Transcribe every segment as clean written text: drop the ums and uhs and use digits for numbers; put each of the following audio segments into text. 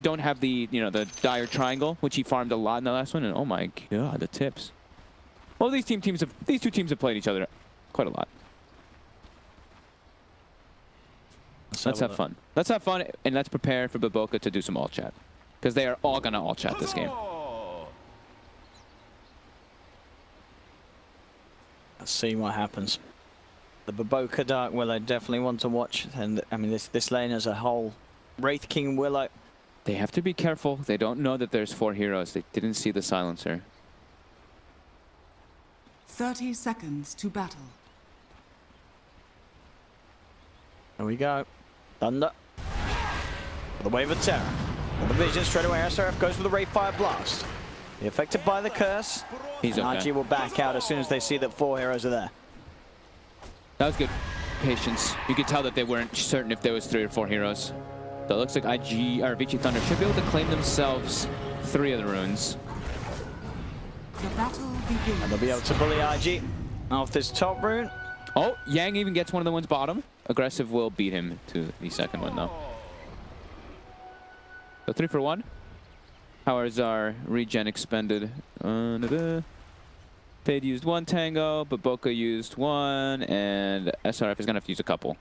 don't have the, you know, the dire triangle, which he farmed a lot in the last one. And oh my god, the tips. Well, these two teams have played each other quite a lot. Let's have fun. Let's have fun, and let's prepare for Baboka to do some all chat, because they are all gonna all chat this game. Let's see what happens. The Baboka Dark Willow definitely want to watch, and I mean this lane as a whole. Wraith King Willow. They have to be careful. They don't know that there's 4 heroes. They didn't see the silencer. 30 seconds to battle. There we go. Thunder. The Wave of Terror. The vision straight away. SRF goes for the Ray Fire Blast. Be affected by the curse. He's okay. IG will back out as soon as they see that 4 heroes are there. That was good patience. You could tell that they weren't certain if there was 3 or 4 heroes. So it looks like IG or VGJ Thunder should be able to claim themselves 3 of the runes. The battle begins. And they'll be able to bully IG off this top rune. Oh, Yang even gets one of the ones bottom. Aggressive will beat him to the second one though. So 3 for 1. How is our regen expended? Fade used 1 tango, Baboka used 1, and SRF is gonna have to use a couple.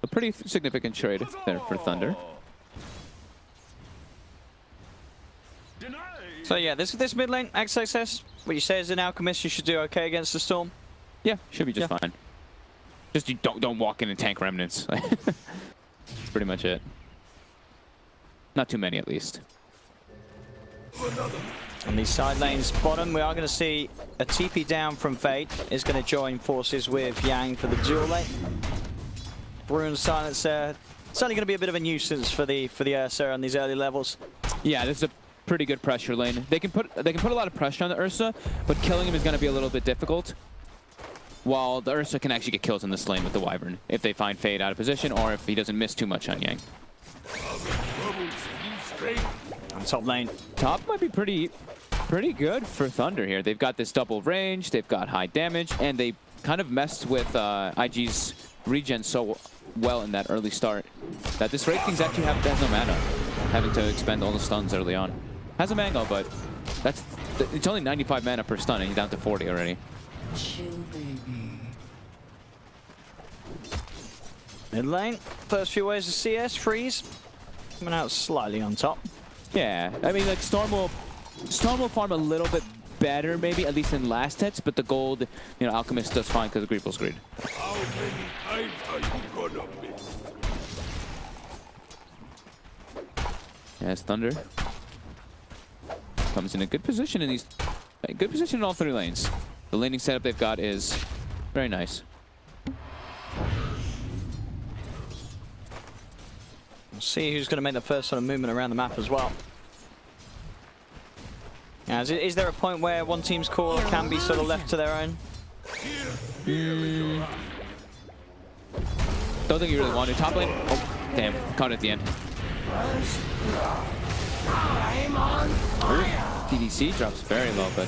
A pretty significant trade there for Thunder. So yeah, this mid lane, XXS, what you say as an alchemist, you should do okay against the Storm. Yeah, should be just fine. Just you don't walk in and tank remnants. That's pretty much it. Not too many, at least. On these side lanes bottom, we are going to see a TP down from Fade. Is going to join forces with Yang for the dual lane. Rune Silencer. Certainly going to be a bit of a nuisance for the Ursa on these early levels. Yeah, this is a pretty good pressure lane. They can put a lot of pressure on the Ursa, but killing him is going to be a little bit difficult. While the Ursa can actually get kills in this lane with the Wyvern if they find Fade out of position or if he doesn't miss too much on Yang. On top lane. Top might be pretty good for Thunder here. They've got this double range, they've got high damage, and they kind of messed with IG's regen so well in that early start that this Wraith King's actually has no mana, having to expend all the stuns early on. Has a mango, but it's only 95 mana per stun, and he's down to 40 already. Chill, baby. Mid lane, first few waves of CS, freeze. Coming out slightly on top. Yeah, I mean, like Storm will farm a little bit better, maybe, at least in last hits, but the gold, you know, Alchemist does fine because of Greeple's Greed. How many times are you gonna miss? Yes, Thunder comes in a good position in all 3 lanes. The laning setup they've got is very nice. We'll see who's going to make the first sort of movement around the map as well. Now, is there a point where one team's core can be sort of left to their own? Don't think you really want to. Top lane. Oh, damn. Caught it at the end. TDC drops very low, but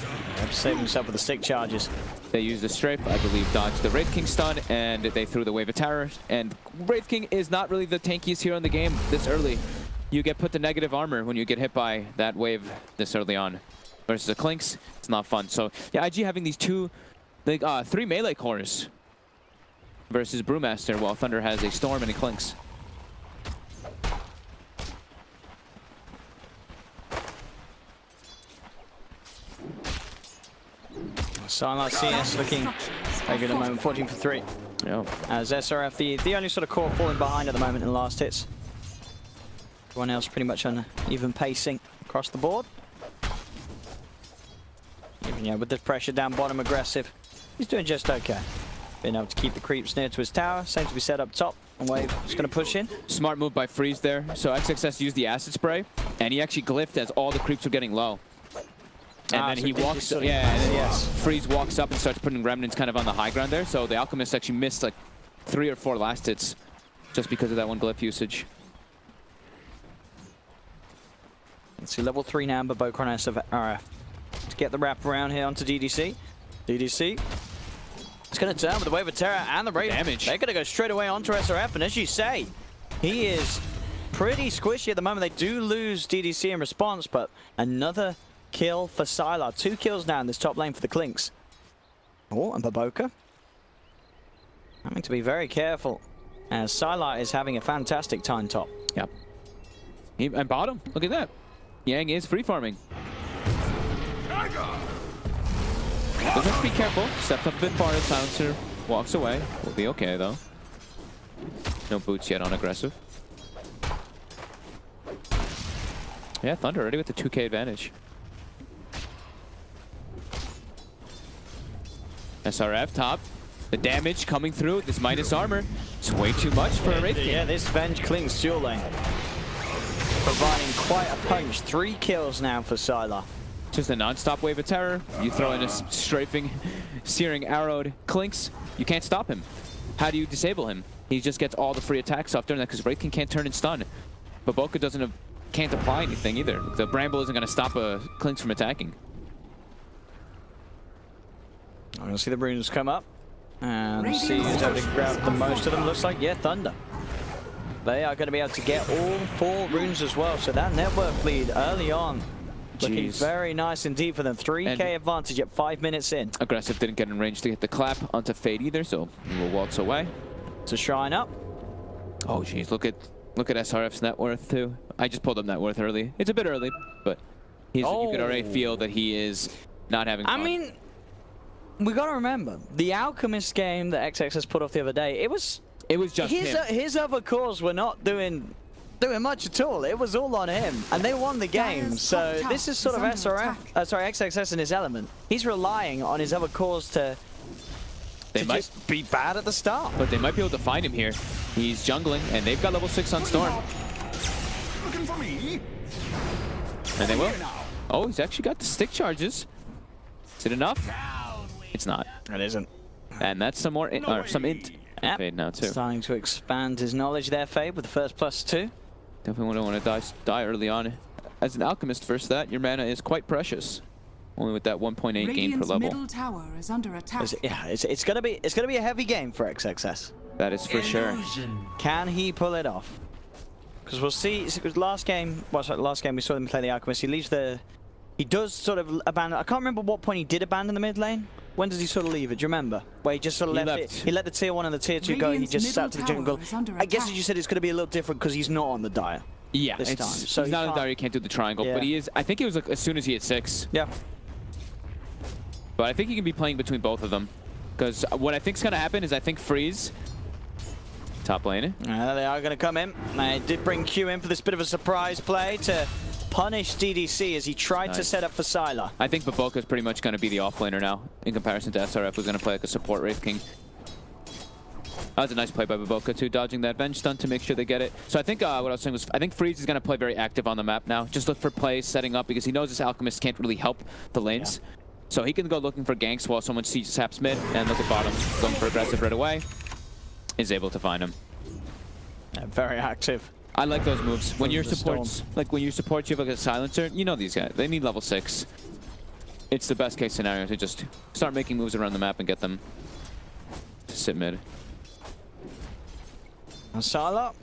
Save himself with the stick charges. they used the strafe, I believe, dodged the Wraith King stun, and they threw the Wave of Terror. And Wraith King is not really the tankiest hero in the game this early. You get put to negative armor when you get hit by that wave this early on. Versus a Clinks, it's not fun. So yeah, IG having these 3 melee cores versus Brewmaster, while Thunder has a Storm and a Clinks. Silent CS looking very good at the moment, 14 for 3. Yeah. As SRF, the only sort of core falling behind at the moment in the last hits. Everyone else pretty much on even pacing across the board. Even, yeah, with the pressure down bottom, aggressive. He's doing just okay. Being able to keep the creeps near to his tower. Same to be set up top. And Wave just going to push in. Smart move by Freeze there. So XXS used the acid spray, and he actually glyphed as all the creeps were getting low. And then he walks, and then Freeze walks up and starts putting remnants kind of on the high ground there. So the Alchemist actually missed like 3 or 4 last hits just because of that one glyph usage. Let's see, level 3 now, but Baboka of RF to get the wrap around here onto DDC. DDC. It's going to turn with the Wave of Terror and the Raid. Damage. They're going to go straight away onto SRF, and as you say, he is pretty squishy at the moment. They do lose DDC in response, but another kill for Sylar. 2 kills now in this top lane for the Clinks. Oh, and Baboka having to be very careful as Sylar is having a fantastic time top. Yep. And bottom, look at that. Yang is free farming. Doesn't have to be careful. Steps up a bit far, silencer walks away. We'll be okay though. No boots yet on aggressive. Yeah, Thunder already with the 2K advantage. SRF top. The damage coming through. This minus armor. It's way too much for a Wraith King. Yeah, this Venge clings dual lane. Providing quite a punch. 3 kills now for Sylar. Just a non-stop wave of terror. You throw in a strafing, searing, arrowed Clinks. You can't stop him. How do you disable him? He just gets all the free attacks off during that because Wraith King can't turn and stun. Baboka can't apply anything either. The Bramble isn't going to stop a Clinks from attacking. I'm going to see the runes come up. And see who's able to grab the most of them. Looks like, yeah, Thunder. They are going to be able to get all 4 runes as well. So that network lead early on. Looking very nice indeed for them. 3K advantage at 5 minutes in. Aggressive didn't get in range to get the clap onto Fade either, so we'll waltz away. To Shrine up. Oh jeez, look at SRF's net worth too. I just pulled up net worth early. It's a bit early, but you could already feel that he is not having fun. I mean, we got to remember the Alchemist game that XX has put off the other day. It was just his other cores were not doing much at all. It was all on him, and they won the game. So this is sort of XXS in his element. He's relying on his other cores to just be bad at the start. But they might be able to find him here. He's jungling, and they've got level 6 on Storm. Looking for me? And they will. Oh, he's actually got the stick charges. Is it enough? It's not. It isn't. And that's some more some int. Yep. Fade now too. Starting to expand his knowledge there, Fade, with the first +2. Definitely don't want to die early on. As an alchemist, first that your mana is quite precious. Only with that 1.8 gain per level. Middle tower is under attack. It's gonna be a heavy game for XXS. That is for sure. Can he pull it off? Because we'll see. Last game we saw them play the Alchemist. He does sort of abandon. I can't remember what point he did abandon the mid lane. When does he sort of leave it? Do you remember? Where he just sort of left it. He let the tier 1 and the tier 2 go. He just sat to the jungle. I guess as you said, it's going to be a little different because he's not on the dire. Yeah, this time. So he's not on the dire. He can't do the triangle, but he is. I think it was like as soon as he hit 6. Yeah. But I think he can be playing between both of them. Because what I think is going to happen is I think Freeze, top lane. They are going to come in. They did bring Q in for this bit of a surprise play to punish DDC as he tried to set up for Sylar. I think Baboka is pretty much going to be the offlaner now in comparison to SRF, who's going to play like a support Wraith King. That was a nice play by Baboka too, dodging that Venge stun to make sure they get it. So I think what I was saying was I think Freeze is going to play very active on the map now. Just look for plays, setting up, because he knows this Alchemist can't really help the lanes. Yeah. So he can go looking for ganks while someone sees saps mid, and look at bottom, going for aggressive right away. Is able to find him. Yeah, very active. I like those moves. When you're supports, like when you support, you have like a silencer. You know these guys. They need level 6. It's the best case scenario to just start making moves around the map and get them to sit mid. And Sylar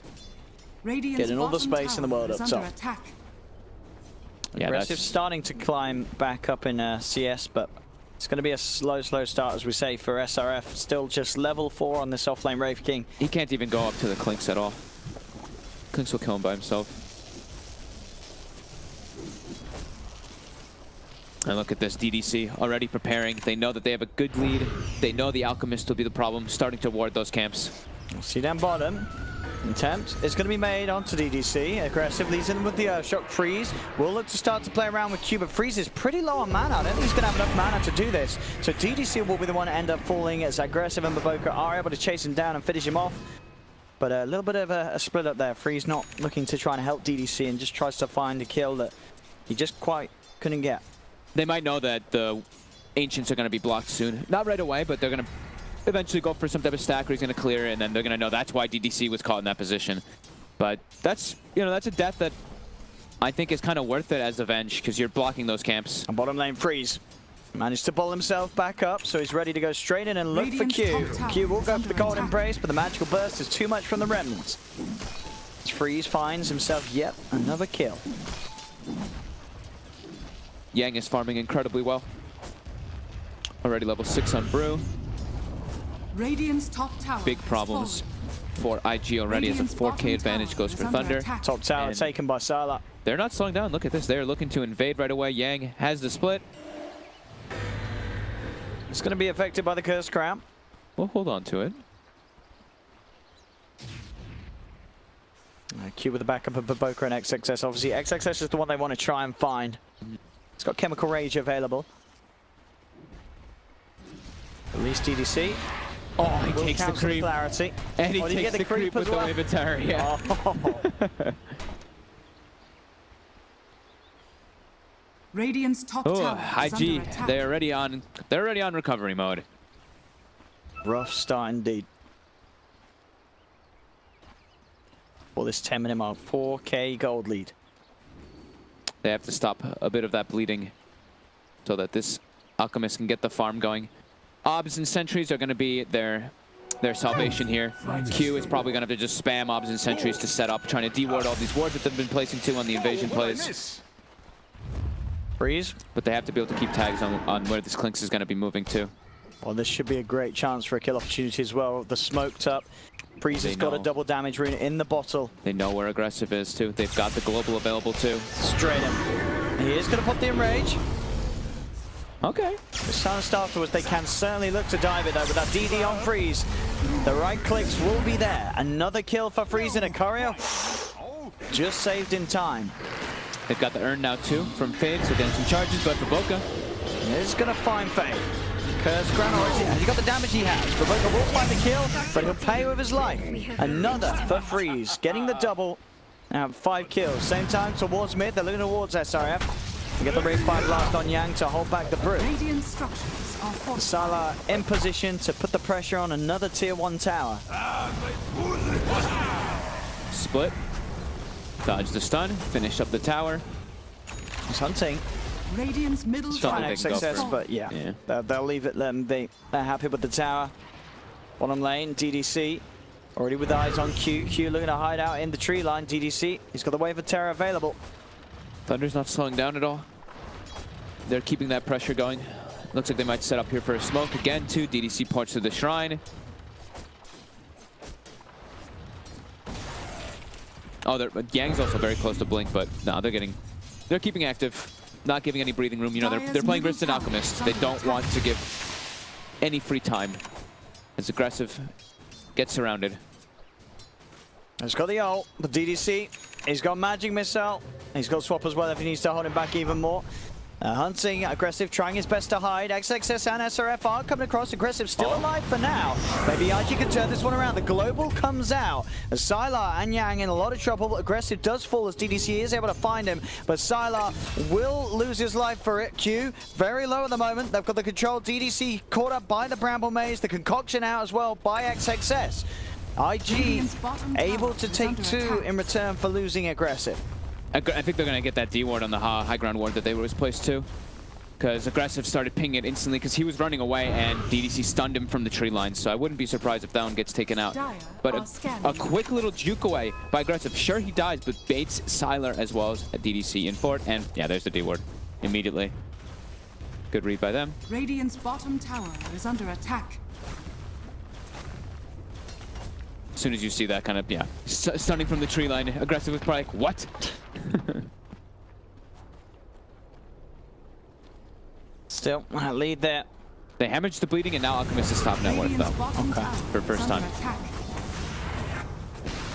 getting all the space in the world up top. Yeah, Aggressive starting to climb back up in CS, but it's going to be a slow start, as we say, for SRF. Still just level 4 on this offlane Wraith King. He can't even go up to the Clinks at all. Clinks will kill him by himself. And look at this, DDC already preparing. They know that they have a good lead. They know the Alchemist will be the problem, starting to ward those camps. We'll see down bottom. Attempt is going to be made onto DDC. Aggressive leads in with the Earthshock. Freeze will look to start to play around with Q, but Freeze is pretty low on mana. I don't think he's going to have enough mana to do this. So DDC will be the one to end up falling as Aggressive and Baboka are able to chase him down and finish him off. But a little bit of a split up there. Freeze not looking to try and help DDC and just tries to find a kill that he just quite couldn't get. They might know that the Ancients are going to be blocked soon. Not right away, but they're going to eventually go for some type of stack where he's going to clear it, and then they're going to know that's why DDC was caught in that position. But that's, that's a death that I think is kind of worth it as Avenge, because you're blocking those camps. And bottom lane Freeze managed to pull himself back up, so he's ready to go straight in and look for Q. Q will go for the Cold Embrace, but the Magical Burst is too much from the Remnants. Freeze finds himself yet another kill. Yang is farming incredibly well. Already level 6 on Brew. Radiant's top tower Big has problems fallen. for IG already as a Radiant's 4K bottom advantage tower goes is for under Thunder. attack. Top tower And taken by Sylar. they're not slowing down. Look at this. They're looking to invade right away. Yang has the split. It's going to be affected by the Cursed Crown. We'll hold on to it. Q with the backup of Baboka and XXS. Obviously, XXS is the one they want to try and find. It's got Chemical Rage available. At least DDC. Oh, he Will takes the cancel creep. clarity. And he Oh, did you takes get the creep with as the well? wave of terror. Yeah. Oh. Radiant's top Oh, tower is IG. under attack. They're already on recovery mode. Rough start indeed. For this 10-minute mark, 4K gold lead. They have to stop a bit of that bleeding so that this Alchemist can get the farm going. Obs and sentries are going to be their salvation here. Q is probably going to have to just spam Obs and sentries to set up, trying to de-ward all these wards that they've been placing too on the invasion plays. Freeze. But they have to be able to keep tags on where this Clinks is going to be moving to. Well, this should be a great chance for a kill opportunity as well. The smoked up. Freeze has got a double damage rune in the bottle. They know where aggressive is too. They've got the global available too. Straight in. He is going to pop the enrage. Okay. The chance afterwards, they can certainly look to dive it though with that DD on Freeze. The right clicks will be there. Another kill for Freeze in a courier. Just saved in time. They've got the urn now too from Fade, so getting some charges, but for Boca. Is going to find Fade. Curse Crown, or has he got the damage he has? Baboka will find the kill, but he'll pay with his life. Another for Freeze, getting the double. Now 5 kills. Same time towards mid, they're looking towards SRF. They get the Rave 5 blast on Yang to hold back the Brew. Radiant structures are fortified. Salah in position to put the pressure on another tier 1 tower. Split. Dodge the stun, finish up the tower. He's hunting. Radiant's middle Stop tower it, is Success, fallen. but yeah, they'll leave it, let them be. They're happy with the tower. Bottom lane, DDC. Already with eyes on Q. Q looking to hide out in the tree line. DDC, he's got the Wave of Terror available. Thunder's not slowing down at all. They're keeping that pressure going. Looks like they might set up here for a smoke again too. DDC ports to the shrine. Oh, Yang's also very close to Blink, but no, they're keeping active, not giving any breathing room. You know, they're playing Resistant Alchemist. They don't want to give any free time. As aggressive gets surrounded. He's got the ult, the DDC. He's got Magic Missile. He's got Swap as well if he needs to hold him back even more. Hunting, aggressive, trying his best to hide. XXS and SRF are coming across. Aggressive, still alive for now. Maybe IG can turn this one around. The global comes out. As Sylar and Yang in a lot of trouble. Aggressive does fall as DDC is able to find him. But Sylar will lose his life for it. Q, very low at the moment. They've got the control. DDC caught up by the Bramble Maze. The concoction out as well by XXS. IG able to take 2 in return for losing aggressive. I think they're going to get that D ward on the high ground ward that they was placed to. Because aggressive started pinging it instantly because he was running away and DDC stunned him from the tree line. So I wouldn't be surprised if that one gets taken out. But a quick little juke away by aggressive. Sure, he dies, but baits Sylar as well as a DDC in for it. And yeah, there's the D ward immediately. Good read by them. Radiant's bottom tower is under attack. As soon as you see that kind of, yeah, stunning from the tree line, aggressive was probably like, what? Still, lead there. They hemorrhaged the bleeding, and now Alchemist is top net worth, though. Okay, for first time.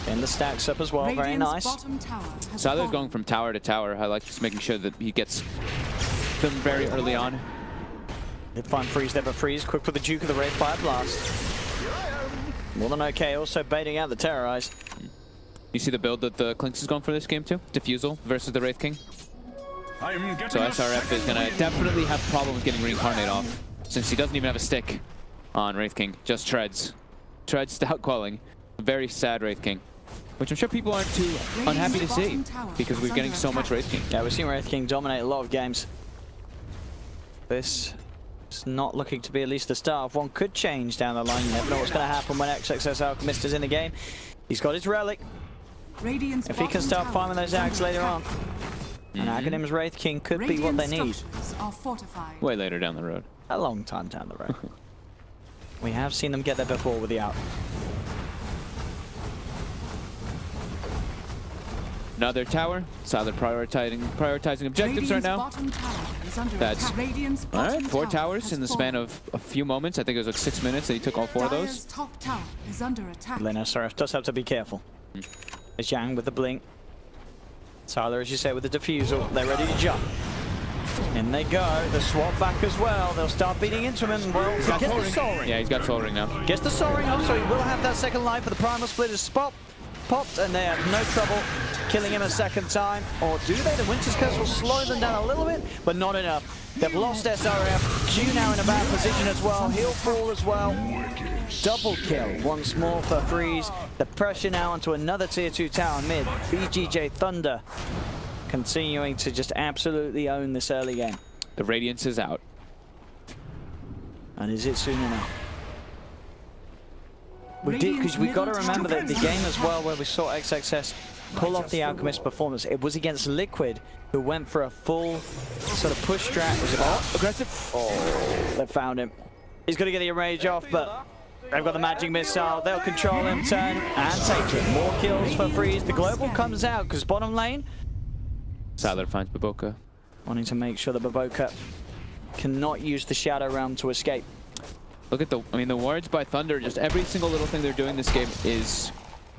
And the stacks up as well, very nice. Sylar's going from tower to tower. I like just making sure that he gets them very early on. Did find Freeze there, but Freeze quick with the Duke of the Red Fire Blast. More than okay, also baiting out the Terrorize. You see the build that the Clinks is going for this game too? Diffusal versus the Wraith King. So SRF is going to definitely have problems getting Reincarnate off, since he doesn't even have a stick on Wraith King, just treads. Treads stout quelling. Very sad Wraith King, which I'm sure people aren't too unhappy to see, because we're getting so much Wraith King. Yeah, we've seen Wraith King dominate a lot of games. This is not looking to be at least the start. One could change down the line. You never know what's going to happen when XXS Alchemist is in the game. He's got his relic. Radiant's If he can bottom start tower farming those is under ags later on, attack. and Academ's Wraith King could be what they Radiant need. structures are fortified. Way later down the road. A long time down the road. We have seen them get there before with the out. Another tower. Solid prioritizing objectives right Radiant's now. bottom tower is under That's attack. Radiant's All right, bottom 4 tower towers has in the span fallen. of a few moments. I think it was like 6 minutes that he took all 4 of Dire's those. top tower is under attack. Lena Seraph does have to be careful. There's Yang with the blink. Tyler, as you say, with the defusal. They're ready to jump. In they go. The swap back as well. They'll start beating into him. And well, he gets the soul ring. Yeah, he's got soul ring now. Gets the soul ring up, so he will have that second life. But the primal split is popped, and they have no trouble killing him a second time. Or do they? The Winter's Curse will slow them down a little bit, but not enough. They've lost SRF. Q now in a bad position as well. He'll fall as well. Double kill once more for Freeze. The pressure now onto another tier 2 tower mid. VGJ Thunder continuing to just absolutely own this early game. The Radiance is out. And is it soon enough? We did, because we've got to remember that the game as well where we saw XXS pull off the Alchemist performance, it was against Liquid, who went for a full sort of push strat. Was it aggressive? Oh, they found him. He's going to get the Enrage off, but they've got the Magic Missile. They'll control him, turn, and take it. More kills for Freeze. The Global comes out, because bottom lane, Siler finds Baboka. wanting to make sure that Baboka cannot use the Shadow Realm to escape. Look at the, I mean, the wards by Thunder, just every single little thing they're doing this game is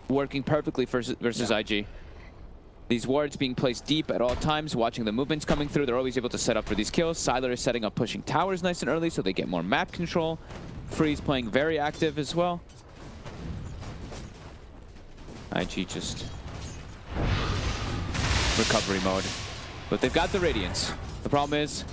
working perfectly versus IG. These wards being placed deep at all times, watching the movements coming through, they're always able to set up for these kills. Siler is setting up pushing towers nice and early so they get more map control. Freeze playing very active as well. IG just recovery mode. But they've got the Radiance. The problem is,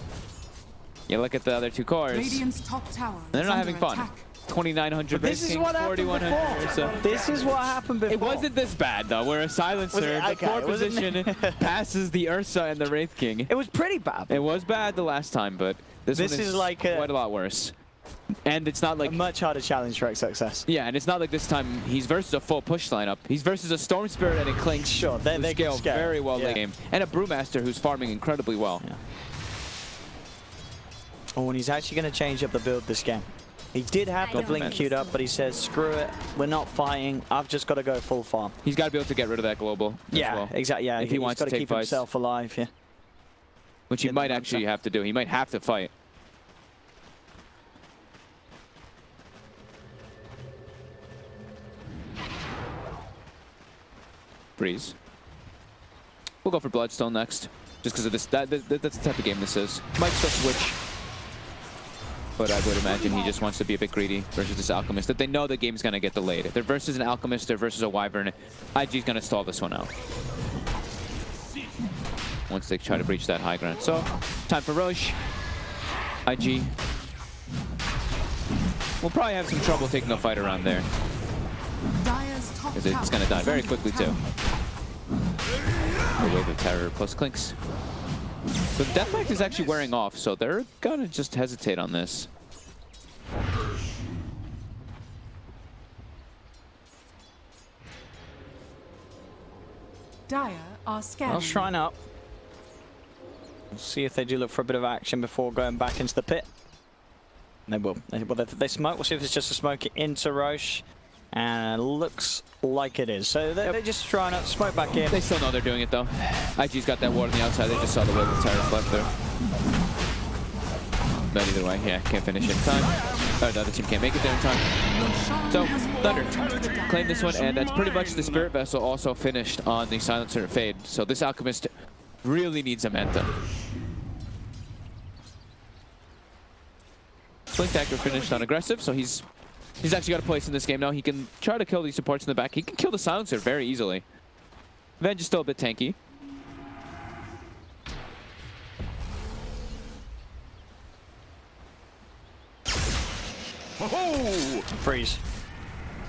you look at the other 2 cores, Radiant's top tower they're is not under having fun. attack. 2,900 This is King, what happened 4,100. before. So This is what happened before. it wasn't this bad though, where a Silencer, the okay, 4 wasn't position, passes the Ursa and the Wraith King. It was pretty bad. It was bad the last time, but this one is like a, quite a lot worse. And it's not like... a much harder challenge for XXS. Yeah, and it's not like this time he's versus a full push lineup. He's versus a Storm Spirit and a Clink. Sure, they scale can scale very well yeah. late game. And a Brewmaster who's farming incredibly well. Yeah. Oh, and he's actually going to change up the build this game. He did have the blink queued up, but he says, screw it, we're not fighting, I've just got to go full farm. He's got to be able to get rid of that global as well. Exactly, yeah. If he wants got to to take keep fights. himself alive, yeah. Which he Get might the actually answer. have to do. He might have to fight. Breeze. We'll go for Bloodstone next, just because of this. That's the type of game this is. Might still switch, but I would imagine he just wants to be a bit greedy versus this Alchemist. That they know the game's gonna get delayed. If they're versus an Alchemist, they're versus a Wyvern. IG's gonna stall this one out once they try to breach that high ground. So, time for Roche. IG. We'll probably have some trouble taking a fight around there, Dire's top because it's gonna die very quickly too. The Wave of Terror plus Clinks. But Deathmatch is actually wearing off, so they're gonna just hesitate on this. Dire are scanning. I'll shrine up. We'll see if they do look for a bit of action before going back into the pit. They will. They smoke. We'll see if it's just a smoke into Roche. And looks like it is. So they're just trying to smoke back in. They still know they're doing it though. IG's got that ward on the outside. They just saw the Wave of Terror left there. But either way, yeah, can't finish in time. Oh, the other team can't make it there in time. So, Thunder claimed this one, and that's pretty much the Spirit Vessel also finished on the Silencer.Fade. So this Alchemist really needs a Manta. Blink Dagger finished on aggressive, so he's actually got a place in this game now. He can try to kill these supports in the back. He can kill the Silencer very easily. Venge is still a bit tanky. Oh! Freeze.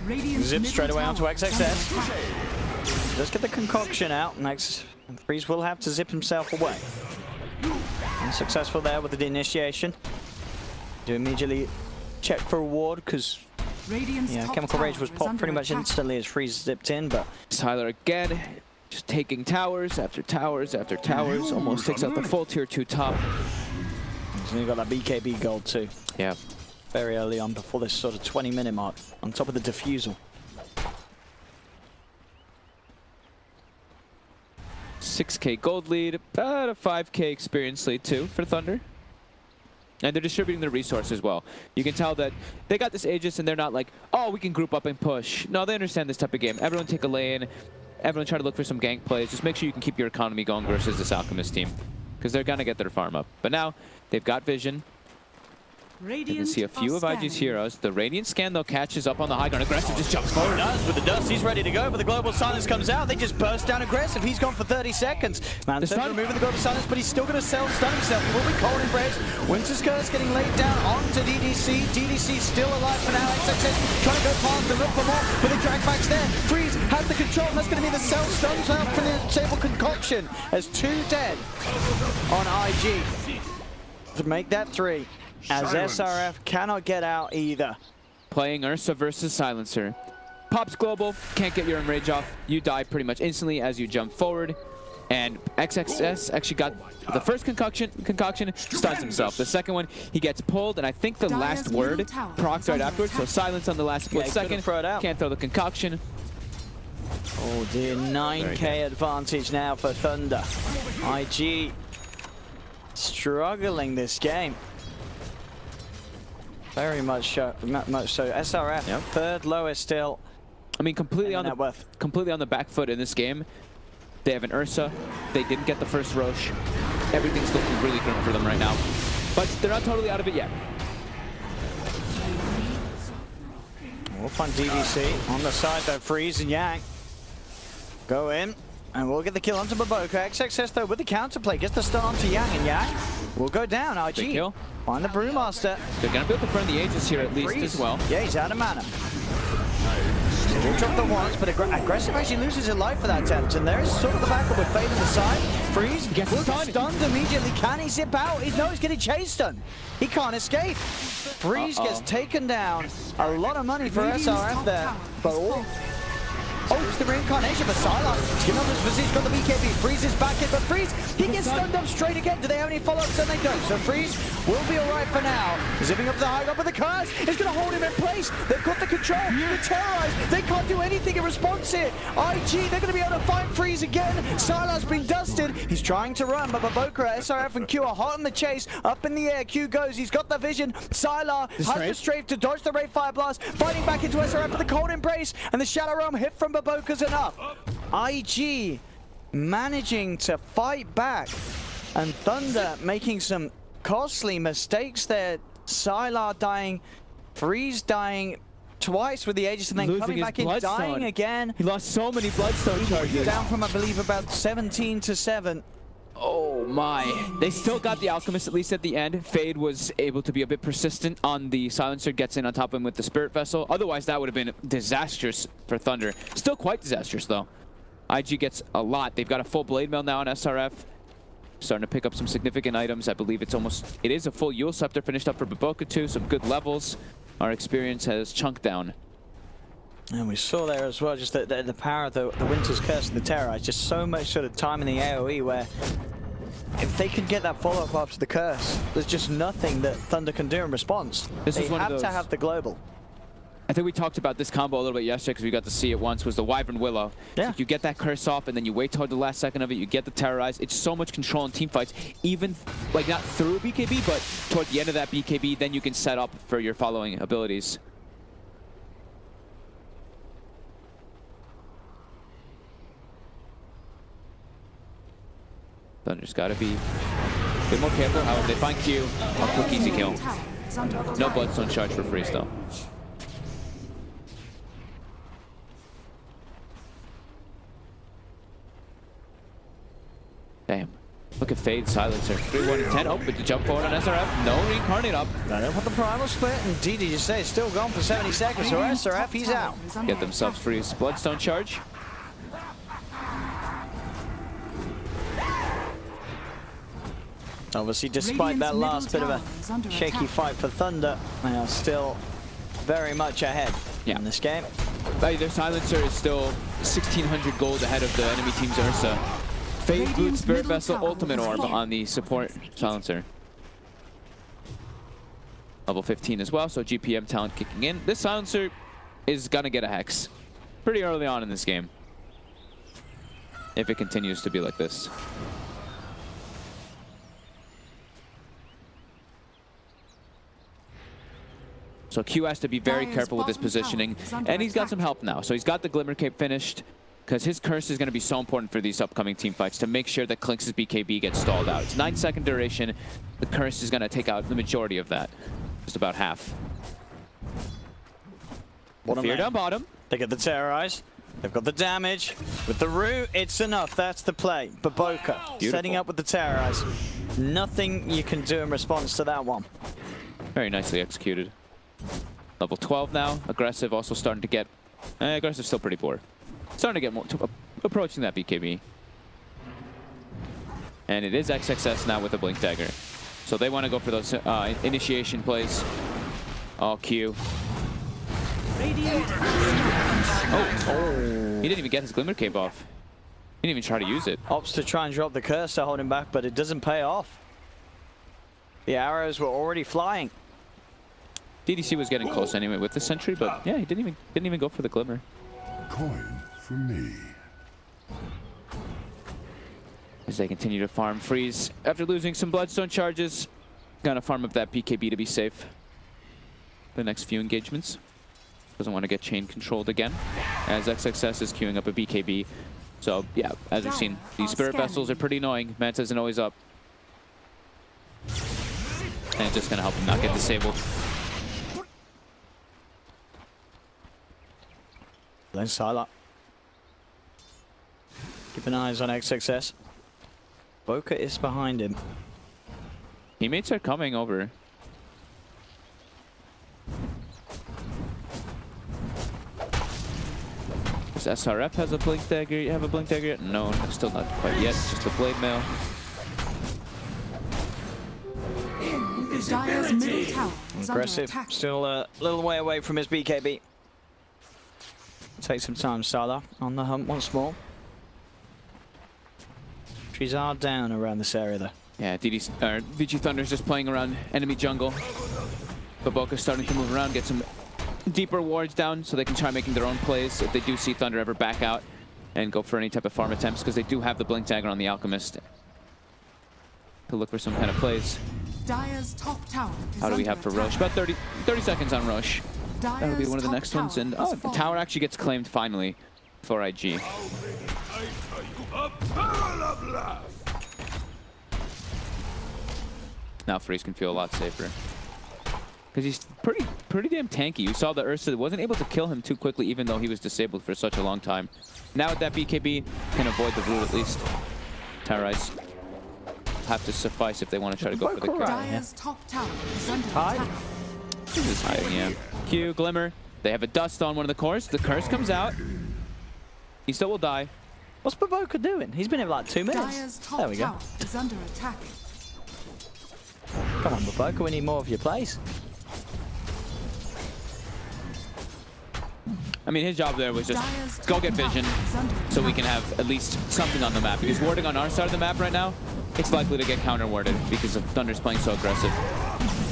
Radiant's Zip straight middle away onto tower is under XXS. attack. Let's get the concoction out. Next, Freeze will have to zip himself away. Unsuccessful there with the initiation. Do immediately check for reward because Radiant's Yeah, top Chemical Rage tower was is popped under pretty much attack. instantly as Freeze zipped in, but Tyler again, just taking towers after towers after towers. Almost takes out the full tier 2 top. he's only got that BKB gold too. Yeah. Very early on before this sort of 20-minute mark, on top of the defusal. 6k gold lead, about a 5k experience lead too for Thunder. And they're distributing their resources well. You can tell that they got this Aegis and they're not like, oh, we can group up and push. No, they understand this type of game. Everyone take a lane. Everyone try to look for some gank plays. Just make sure you can keep your economy going versus this Alchemist team. Because they're going to get their farm up. But now, they've got vision. You can see a few of IG's heroes. The Radiant scan, though, catches up on the high ground. Aggressive just jumps forward. Does with the dust, he's ready to go, but the global silence comes out. They just burst down aggressive. He's gone for 30 seconds. Man, The stun. removing the global silence, but he's still going to stun himself. He will be cold embrace. Winter's Curse getting laid down onto DDC. DDC still alive for now. XXS trying to go past the rip for more, but the drag back's there. Freeze has the control. That's going to be the self stuns out for the Sable Concoction as 2 dead on IG to make that 3. As SRF cannot get out either. Playing Ursa versus Silencer. Pops global, can't get your enrage off. You die pretty much instantly as you jump forward. And XXS actually got the first concoction, stuns himself. The second one, he gets pulled, and I think the last word procs right afterwards. So silence on the last split second. Throw it out. Can't throw the concoction. Oh dear, 9k advantage now for Thunder. IG struggling this game. Very much so. SRF, third lowest still. I mean, completely on the back foot in this game. They have an Ursa. They didn't get the first Roche. Everything's looking really grim for them right now. But they're not totally out of it yet. We'll find DDC on the side though. Freeze and Yang go in, and we'll get the kill onto Baboka. XXS though with the counterplay gets the stun onto Yang, and Yang will go down. IG Big kill. find the Brewmaster. They're gonna be able to burn the Aegis here at least Freeze as well. Yeah, he's out of mana. So we'll drop the ones, but aggressive actually loses his life for that attempt, and there is sort of the backup with Fade on the side. Freeze Gets stunned immediately. Can he zip out? He's getting chased done. He can't escape. Freeze gets taken down. A lot of money for SRF there, but it's the reincarnation for Sylar. He's giving up his position, got the BKB. Freeze is back in, but Freeze, he gets stunned up straight again. Do they have any follow-ups? And they don't. So Freeze will be alright for now. Zipping up to the high ground, but the Curse is going to hold him in place. They've got the control. They're terrorized. They can't do anything in response here. IG, they're going to be able to find Freeze again. Sylar's been dusted. He's trying to run, but Baboka, SRF, and Q are hot on the chase. Up in the air, Q goes. He's got the vision. Sylar has the strafe to dodge the Ray Fire Blast. Fighting back into SRF with the cold embrace, and the Shadow Realm hit from Baboka's enough. IG managing to fight back, and Thunder making some costly mistakes there. Sylar dying, Freeze dying twice with the Aegis, and then Losing coming his back in, Bloodstone. dying again. He lost so many Bloodstone charges. Down from, I believe, about 17 to 7. Oh my. They still got the Alchemist, at least at the end. Fade was able to be a bit persistent on the Silencer, gets in on top of him with the Spirit Vessel. Otherwise, that would have been disastrous for Thunder. Still quite disastrous, though. IG gets a lot. They've got a full Blade Mail now on SRF. Starting to pick up some significant items. I believe it is a full Yule Scepter finished up for Baboka too. Some good levels. Our experience has chunked down. And we saw there as well just the power of the Winter's Curse and the Terror. Just so much sort of time in the AoE where if they can get that follow-up after the Curse, there's just nothing that Thunder can do in response. They have to have the global. I think we talked about this combo a little bit yesterday because we got to see it once, was the Wyvern Willow. Yeah. So you get that curse off and then you wait till the last second of it, you get the Terrorize. It's so much control in team fights, even like not through BKB, but toward the end of that BKB, then you can set up for your following abilities. Thunder's got to be a bit more careful. However, they find Q, a quick easy kill. No Bloodstone charge for Freeze though. Damn. Look at Fade, Silencer. 3-1-10. Oh, but the jump forward on SRF. No reincarnate up. They don't put the primal split, and DD just say it's still gone for 70 seconds. So SRF, he's out. Get themselves free Bloodstone charge. Obviously, despite that last bit of a shaky fight for Thunder, they are still very much ahead in this game. Their silencer is still 1,600 gold ahead of the enemy team's Ursa. Fade boots Spirit Vessel Ultimate Orb on the support silencer. Level 15 as well, so GPM talent kicking in. This silencer is gonna get a Hex pretty early on in this game, if it continues to be like this. So Q has to be very careful with his positioning, and he's got some help now. So he's got the Glimmer Cape finished, because his curse is going to be so important for these upcoming team fights to make sure that Clinx's BKB gets stalled out. It's 9-second duration. The curse is going to take out the majority of that, just about half. Fear down bottom. They get the Terrorize. They've got the damage. With the root, it's enough. That's the play. Baboka setting up with the Terrorize. Nothing you can do in response to that one. Very nicely executed. Level 12 now. Aggressive also starting to get... aggressive still pretty poor. Starting to get more... approaching that BKB. And it is XXS now with a Blink Dagger. So they want to go for those initiation plays. All Q. Oh, he didn't even get his Glimmer Cape off. He didn't even try to use it. Opts to try and drop the curse to hold him back, but it doesn't pay off. The arrows were already flying. DDC was getting close anyway with the sentry, but yeah, he didn't even go for the Glimmer. Coin for me. As they continue to farm Freeze after losing some Bloodstone charges, gonna farm up that BKB to be safe the next few engagements. Doesn't want to get chain controlled again, as XXS is queuing up a BKB. So yeah, as we've seen, these Spirit Vessels are pretty annoying. Manta isn't always up. And it's just gonna help him not get disabled. Then Sylar. Keep an eye on XXS. Boca is behind him. Teammates are coming over. Does SRF has a Blink Dagger? You have a Blink Dagger yet? No, still not quite yet. Just a Blade Mail. Dire's middle tower is under Aggressive. attack. Still a little way away from his BKB. Take some time, Sylar, on the hunt once more. Trees are down around this area, though. Yeah, VG Thunder is just playing around enemy jungle. Baboka's starting to move around, get some deeper wards down so they can try making their own plays if they do see Thunder ever back out and go for any type of farm attempts, because they do have the Blink Dagger on the Alchemist to look for some kind of plays. Dire's top tower is How do we under have for attack. Roche? About 30 seconds on Roche. That'll be one of the next ones. And oh, the tower actually gets claimed finally for IG. Now Freeze can feel a lot safer, because he's pretty damn tanky. You saw the Ursa wasn't able to kill him too quickly, even though he was disabled for such a long time. Now with that BKB, can avoid the root at least. Terrorize have to suffice if they want to try to go for the kill. Dire's top tower is under Hide. attack. This is hiding, yeah. Q, Glimmer. They have a dust on one of the cores. The curse comes out. He still will die. What's Baboka doing? He's been here for like 2 minutes. Dire's There top we go. tower is under attack. Come on, Baboka, we need more of your plays. I mean, his job there was just Dire's go top get tower vision is under so we attack. can have at least something on the map. Because warding on our side of the map right now, it's likely to get counter-warded because of Thunder's playing so aggressive.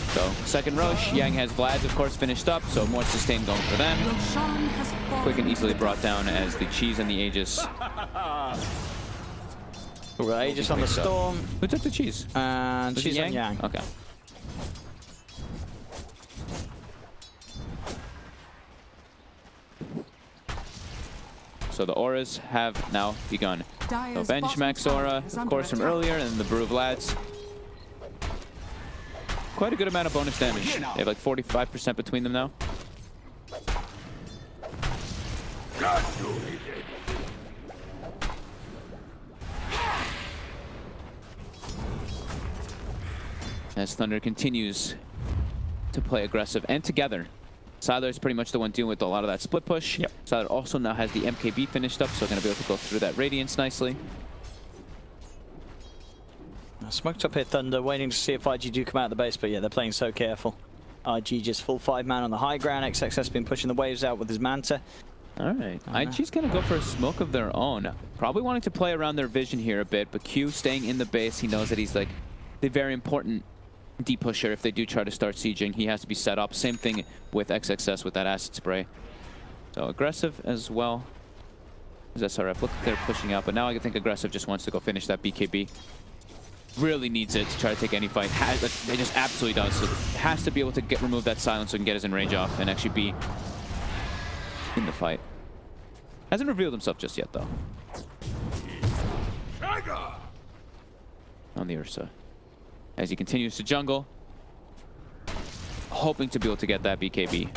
So, second Roche. Yang has Vlad's, of course, finished up, so more sustain going for them. Roshan has fallen. Quick and easily brought down as the Cheese and the Aegis. Right, just on the Mixed up. Storm. Who took the Cheese? And Was it she's on Yang. Okay. So the auras have now begun. So Dire's Bench bottom Max tower aura, is of under course, from attack. earlier, and the Brew of Lads. Quite a good amount of bonus damage. They have like 45% between them now. As Thunder continues to play aggressive and together. Sylar is pretty much the one dealing with a lot of that split push. Yep. Sylar also now has the MKB finished up, so going to be able to go through that Radiance nicely. Smoked up here, Thunder, waiting to see if IG do come out of the base, but yeah, they're playing so careful. IG just full 5-man on the high ground. XXS been pushing the waves out with his Manta. All right, IG's gonna go for a smoke of their own. Probably wanting to play around their vision here a bit, but Q staying in the base. He knows that he's like the very important deep pusher. If they do try to start sieging, he has to be set up. Same thing with XXS with that acid spray. So aggressive as well as SRF. Look, they're pushing out, but now I think aggressive just wants to go finish that BKB. Really needs it to try to take any fight. It just absolutely does. So has to be able to remove that silence so he can get his in-range off and actually be in the fight. Hasn't revealed himself just yet, though. On the Ursa. As he continues to jungle, hoping to be able to get that BKB.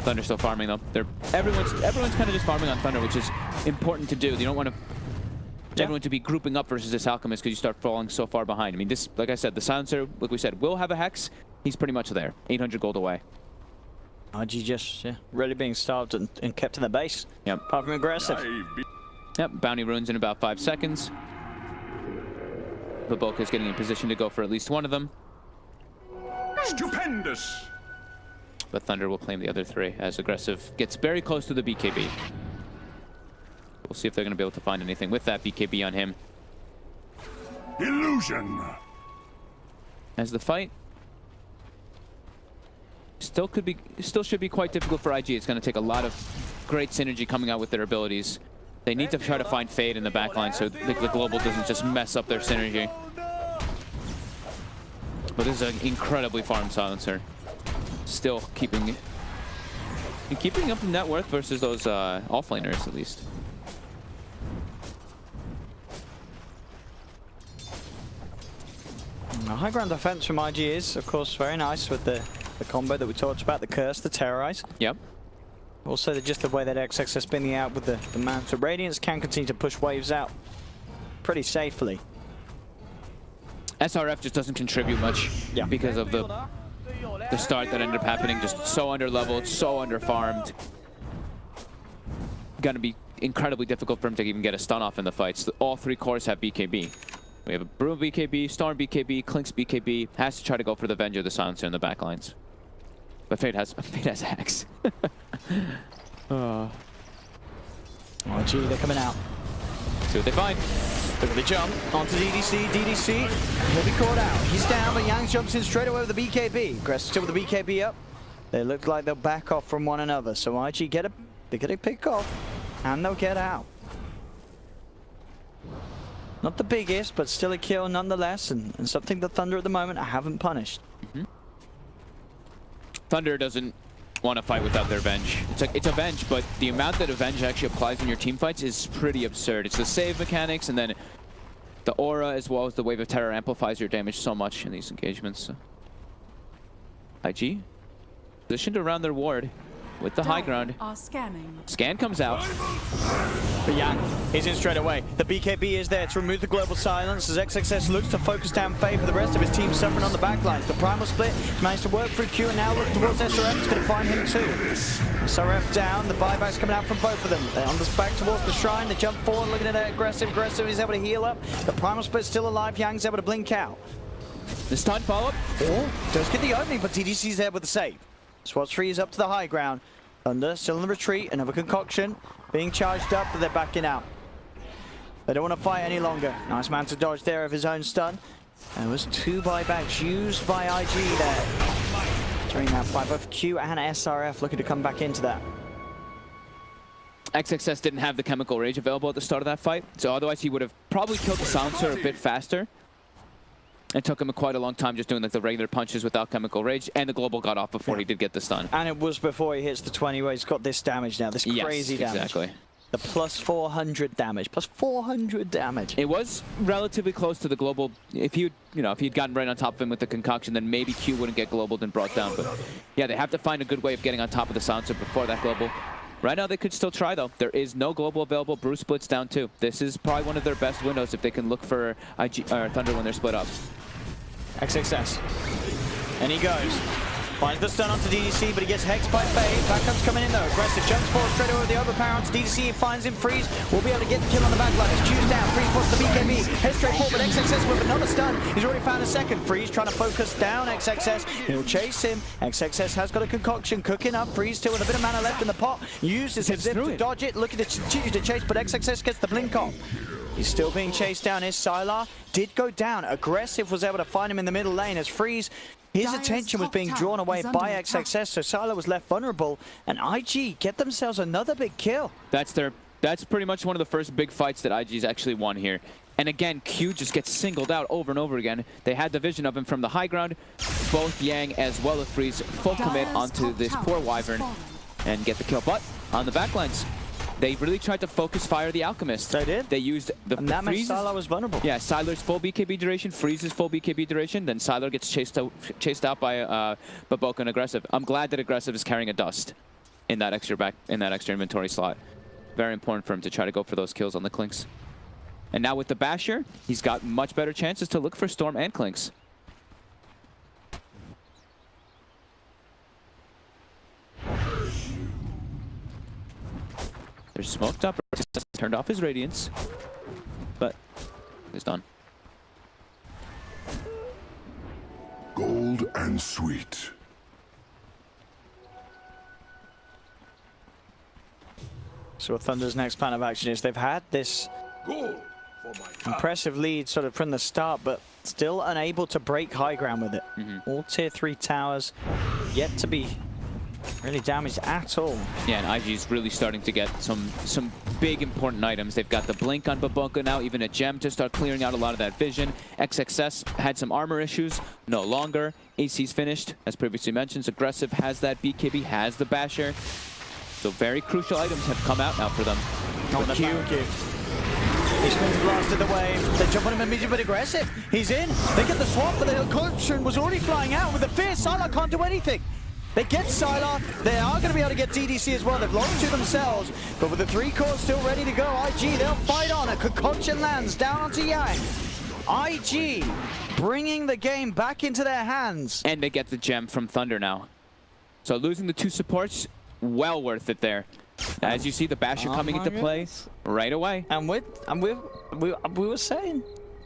Thunder still farming though. Everyone's kind of just farming on Thunder, which is important to do. You don't want everyone to be grouping up versus this Alchemist because you start falling so far behind. I mean, this, like I said, the Silencer, like we said, will have a Hex. He's pretty much there. 800 gold away. IG just really being starved and kept in the base. Yep. Apart from aggressive. Yep. Bounty runes in about 5 seconds. Baboka is getting in position to go for at least one of them. Stupendous! But Thunder will claim the other 3 as aggressive gets very close to the BKB. We'll see if they're going to be able to find anything with that BKB on him. Illusion! As the fight still should be quite difficult for IG. It's going to take a lot of great synergy coming out with their abilities. They need to try to find Fade in the backline so the global doesn't just mess up their synergy. But this is an incredibly farmed Silencer. Still keeping up the net worth versus those offlaners at least. The high ground defense from IG is, of course, very nice with the combo that we talked about, the Curse, the Terrorize. Yep. Also, just the way that XXS spinning out with the Manta. Radiance can continue to push waves out pretty safely. SRF just doesn't contribute much because of the start that ended up happening. Just so under-leveled, so under-farmed. Gonna be incredibly difficult for him to even get a stun off in the fights. All 3 cores have BKB. We have a Broom BKB, Storm BKB, Clink's BKB. Has to try to go for the Venger, the Silencer in the backlines. But Fade has Hex. Oh, gee, they're coming out. See what they find. Look at the jump onto DDC. DDC, he'll be caught out. He's down, but Yang jumps in straight away with the BKB. Aggressive still with the BKB up. They look like they'll back off from one another. So IG they're gonna pick off, and they'll get out. Not the biggest, but still a kill nonetheless, and something that Thunder at the moment haven't punished. Thunder doesn't want to fight without their Venge. It's a Venge, but the amount that a Venge actually applies in your team fights is pretty absurd. It's the save mechanics, and then the aura as well as the Wave of Terror amplifies your damage so much in these engagements. So. IG positioned around their ward with the high ground. Scan comes out. But Yang, he's in straight away. The BKB is there to remove the global silence as XXS looks to focus down Fade for the rest of his team suffering on the backlines. The primal split managed to work through Q and now look towards SRF. It's going to find him too. SRF down. The buyback's coming out from both of them. They're on this back towards the shrine. They jump forward, looking at that aggressive. He's able to heal up. The primal split's still alive. Yang's able to blink out. The stun follow-up. Oh, does get the opening, but TDC's there with the save. SWAT 3 is up to the high ground. Thunder still in the retreat. Another concoction being charged up, but they're backing out. They don't want to fight any longer. Nice man to dodge there of his own stun. There was 2 buybacks used by IG there. During that fight, both Q and SRF looking to come back into that. XXS didn't have the Chemical Rage available at the start of that fight, so otherwise he would have probably killed the Silencer a bit faster. It took him quite a long time just doing like the regular punches without Chemical Rage, and the global got off before he did get the stun. And it was before he hits the 20 where he's got this damage now, this crazy damage. Exactly. The plus 400 damage, plus 400 damage. It was relatively close to the global. If he'd gotten right on top of him with the concoction, then maybe Q wouldn't get globaled and brought down. But yeah, they have to find a good way of getting on top of the Silencer before that global. Right now they could still try though. There is no global available. Bruce splits down too. This is probably one of their best windows if they can look for IG or Thunder when they're split up. XXS. And he goes. Finds the stun onto DDC, but he gets hexed by Fade. Backup's coming in though. Aggressive jumps forward straight over the overpower onto DDC. Finds him, Freeze. Will be able to get the kill on the backline. As Choose down. Freeze puts the BKB. Heads straight forward, but XXS with another stun. He's already found a second. Freeze trying to focus down XXS. He'll chase him. XXS has got a concoction cooking up. Freeze still with a bit of mana left in the pot. Uses his zip to dodge it. Looking to choose to chase, but XXS gets the blink off. He's still being chased down. His Sylar did go down. Aggressive was able to find him in the middle lane as Freeze. His attention was being drawn away by XXS, so Sylar was left vulnerable, and IG get themselves another big kill. That's pretty much one of the first big fights that IG's actually won here. And again, Q just gets singled out over and over again. They had the vision of him from the high ground. Both Yang as well as Freeze full commit onto this poor Wyvern and get the kill. But on the backlines, they really tried to focus fire the Alchemist. They did. They used the and that meant Sylar was vulnerable. Yeah, Sylar's full BKB duration, Freeze's full BKB duration, then Sylar gets chased out by Baboka and Aggressive. I'm glad that Aggressive is carrying a dust in that extra inventory slot. Very important for him to try to go for those kills on the Clinks. And now with the Basher, he's got much better chances to look for Storm and Clinks. They're smoked up. Turned off his radiance, but it's done. Gold and sweet. So what Thunder's next plan of action is they've had this Gold for my impressive lead sort of from the start, but still unable to break high ground with it. All tier 3 towers yet to be really damaged at all. Yeah, and IG's really starting to get some big important items. They've got the blink on Baboka now, even a gem to start clearing out a lot of that vision. XXS had some armor issues, no longer. AC's finished, as previously mentioned. Aggressive has that BKB, has the Basher. So very crucial items have come out now for them. With Q. He's been blasted away. They jump on him immediately, but Aggressive. He's in. They get the swap, but the concoction was already flying out with the fear. Sylar can't do anything. They get Sylar. They are going to be able to get DDC as well. They've lost to themselves, but with the 3 cores still ready to go, IG, they'll fight on. A concoction lands down onto Yang. IG bringing the game back into their hands. And they get the gem from Thunder now. So losing the 2 supports, well worth it there. As you see the Basher coming into play right away. And we were saying,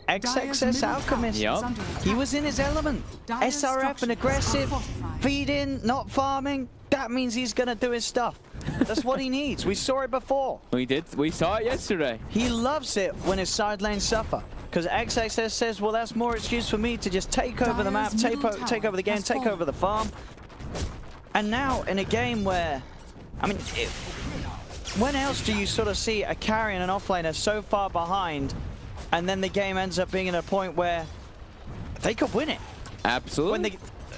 XXS Alchemist, he was in his element. SRF and Aggressive, feeding, not farming. That means he's going to do his stuff. That's what he needs. We saw it before. We saw it yesterday. He loves it when his side lanes suffer. Because XXS says, well, that's more excuse for me to just take over the map, take over the game, take over the farm. And now in a game where, I mean, when else do you sort of see a carry and an offlaner so far behind, and then the game ends up being at a point where they could win it? Absolutely. When the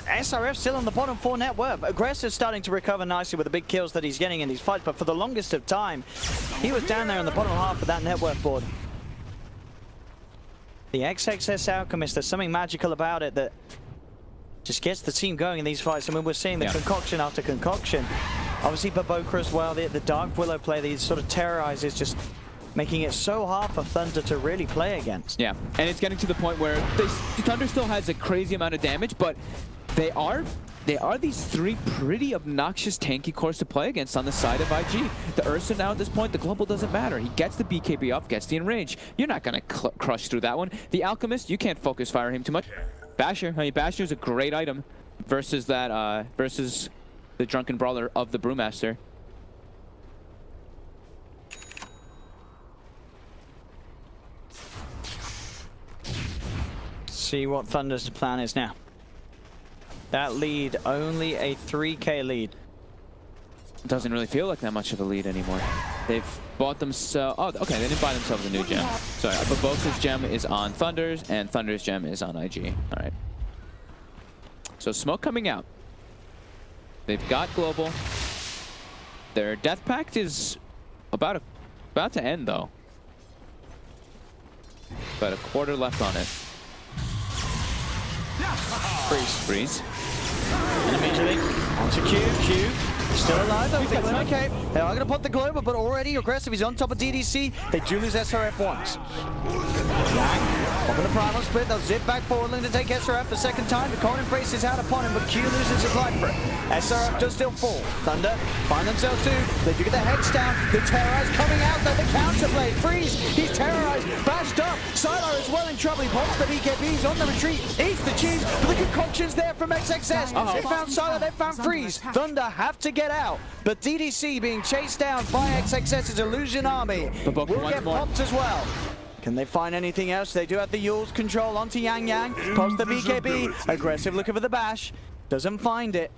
SRF still on the bottom 4 net worth. Aggressive starting to recover nicely with the big kills that he's getting in these fights, but for the longest of time, he was down there in the bottom half of that net worth board. The XXS Alchemist, there's something magical about it that just gets the team going in these fights. I mean, we're seeing the concoction after concoction. Obviously, Baboka as well, the Dark Willow play that he sort of terrorizes, just making it so hard for Thunder to really play against. Yeah, and it's getting to the point where Thunder still has a crazy amount of damage, but they are these 3 pretty obnoxious tanky cores to play against on the side of IG. The Ursa now at this point, the global doesn't matter. He gets the BKB up, gets the enrage. You're not going to crush through that one. The Alchemist, you can't focus fire him too much. Basher, I mean, Basher is a great item versus that, versus the Drunken Brawler of the Brewmaster. See what Thunder's plan is now. That lead, only a 3K lead. Doesn't really feel like that much of a lead anymore. They've bought themselves... Oh, okay, they didn't buy themselves a new gem. Sorry, but Baboka's gem is on Thunder's, and Thunder's gem is on IG. All right. So smoke coming out. They've got global. Their death pact is about to end, though. About a quarter left on it. Freeze. Freeze. And immediately onto Q. Still alive though, the Glimmer Cape. They are going to put the Global, but already aggressive. He's on top of DDC. They do lose SRF once. Yang, open the primal split. They'll zip back forward, looking to take SRF the second time. The Conan braces out upon him, but Q loses his life for it. SRF does still fall. Thunder find themselves too. They do get the heads down. The Terrorize coming out though. The counterplay. Freeze. He's terrorized. Bashed up. Sylar is well in trouble. He pops the BKB. He's on the retreat. Eats the cheese. But the concoction's there from XXS. They found Sylar. They found Freeze. Thunder have to get out. But DDC being chased down by XXS's Illusion Army will get popped as well. Can they find anything else? They do have the Yule's control onto Yang Yang. Pops the BKB. Aggressive looking for the bash. Doesn't find it.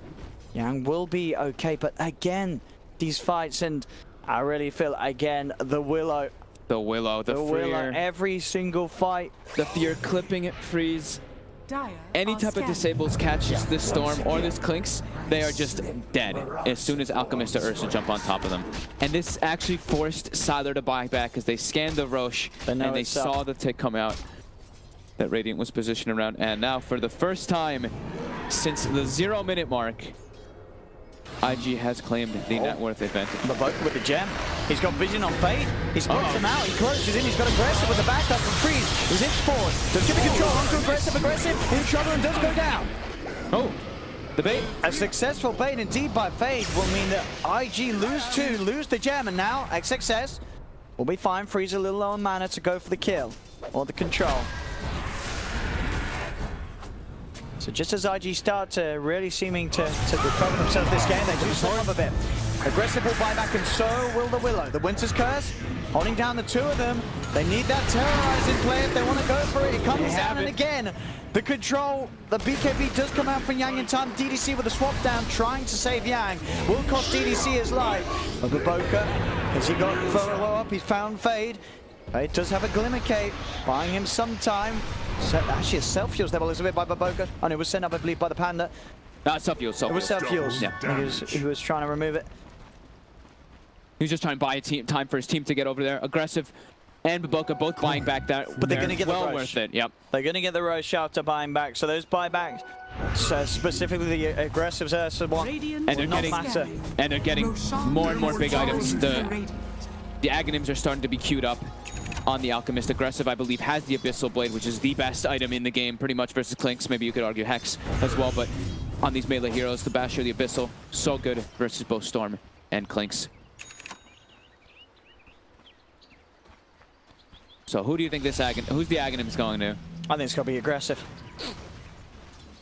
Yang will be okay, but again, these fights, and I really feel, again, the Willow. The Willow, the Freer. Every single fight. The Fear clipping it, Freeze. Dire Any are type of scanning. disables catches this Storm or this Clinks, they are just dead as soon as Alchemist or Ursa jump on top of them. And this actually forced Sylar to buy back as they scanned the Roche and they saw the tick come out that Radiant was positioned around. And now for the first time since the 0-minute mark, IG has claimed the net worth advantage. Baboka with the gem. He's got vision on Fade. He spots him out. He closes in. He's got aggressive with the backup from Freeze. He's inched forward. Does give the control onto aggressive. In trouble and does go down. Oh, the bait. A successful bait indeed by Fade will mean that IG lose the gem, and now XXS will be fine. Freeze a little low on mana to go for the kill or the control. So just as IG start to really seeming to recover themselves this game, they do slow up a bit. Aggressive will buy back, and so will the Willow. The Winter's Curse, holding down the two of them. They need that terrorizing play if they want to go for it. It comes down, and again, the control, the BKB does come out for Yang in time. DDC with a swap down, trying to save Yang. Will cost DDC his life. But Baboka, as he got further low up, he's found Fade. Fade does have a Glimmer Cape, buying him some time. So, actually, a self-fuels there a little bit by Baboka. And it was sent up, I believe, by the Panda. Self-fuels. It was self-fuels. Yeah. He was trying to remove it. He was just trying to buy time for his team to get over there. Aggressive and Baboka both buying back that. But they're going to get the Roche. Worth it, yep. They're going to get the Roche after buying back. So those buybacks, specifically the aggressives, Radiant and they're getting more and more big items. The Aghanims are starting to be queued up on the Alchemist. Aggressive, I believe, has the Abyssal Blade, which is the best item in the game, pretty much versus Clinks. Maybe you could argue Hex as well, but on these melee heroes, the Basher, the Abyssal, so good versus both Storm and Clinks. So who do you think who's the Aghanim's going to? I think it's going to be aggressive.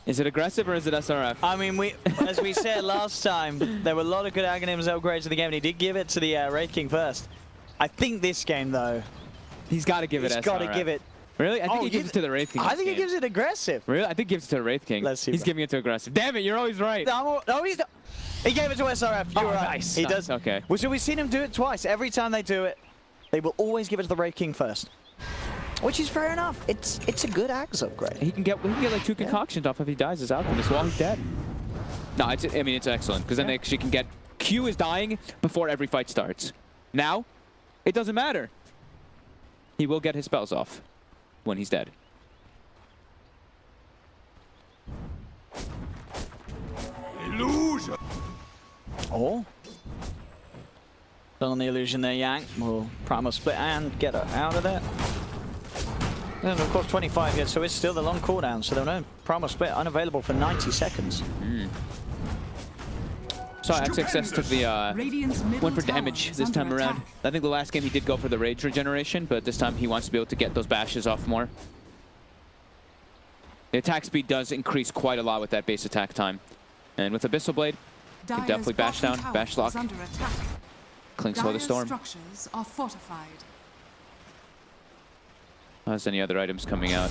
Is it aggressive or is it SRF? I mean, as we said last time, there were a lot of good Aghanims upgrades to the game, and he did give it to the Wraith King first. I think this game, though, he's got to give it SRF. He's got to give it. Really? I think he gives it to the Wraith King. I think he gives it aggressive. Really? I think he gives it to the Wraith King. Let's see. He's giving it to aggressive. Damn it, you're always right. No, he's not. He gave it to SRF. You're right. Nice. He does. Okay. Well, so we've seen him do it twice. Every time they do it, they will always give it to the Wraith King first. Which is fair enough. It's a good Axe upgrade. He can get like 2 concoctions off if he dies as Alchemist while he's dead. No, I mean it's excellent because then they actually can get Q is dying before every fight starts. Now, it doesn't matter. He will get his spells off when he's dead. Illusion. Oh. Still on the illusion there, Yang. Will primal split and get her out of there. And of course 25 yet, so it's still the long cooldown, so they'll know primal split unavailable for 90 seconds. So XXS took the went for damage this time around. I think the last game he did go for the rage regeneration, but this time he wants to be able to get those bashes off more. The attack speed does increase quite a lot with that base attack time. And with Abyssal Blade, you can definitely bash down, bash lock, Clinks for the Storm. Structures are fortified. How's any other items coming out